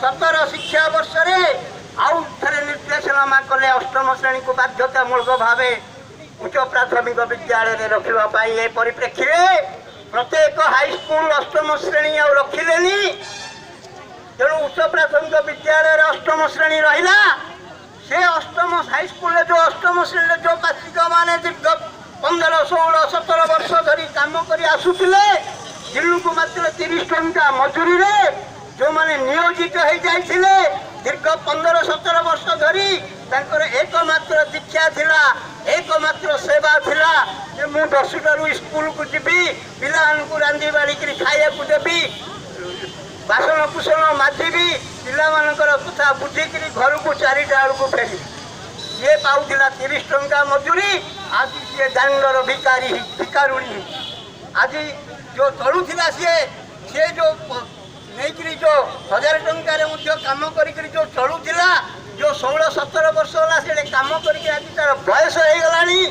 17 शिक्षा वर्ष आउ थे निर्देशनामा कले अष्टम श्रेणी को बाध्यतामूलक भाव उच्च प्राथमिक विद्यालय रखापी परिप्रेक्षी में प्रत्येक हाईस्कल अष्टम श्रेणी आ रखिले तेणु उच्च प्राथमिक विद्यालय अष्टम श्रेणी रहा से अष्टम हाईस्कल जो अष्टम श्रेणी जो पात्रिक मैंने दीर्घ 15, 16, 17 वर्ष धरी काम कर आसुले दिन को मात्र 30 टंका मजूरी जो मैंने नियोजित हो जाते दीर्घ 15, 17 वर्ष धरी एकमात्र दीक्षा थिला एकमात्र सेवा थिला मु 10टारू स्कूल को जीवी पिला रांधि बाड़ी खाया देवी बासन कुसन माजिबी पिला कथा बुझिक घर को 4टा बेलू फेरी ये पाऊला 30 टंका मजूरी आज सी दांडर भिकारुणी आज जो चलुला सी जो नहीं जो 1000 टंकार कम कर जो चलुला जो 16, 17 वर्ष होला से काम करके आज तार बयस हो गलानी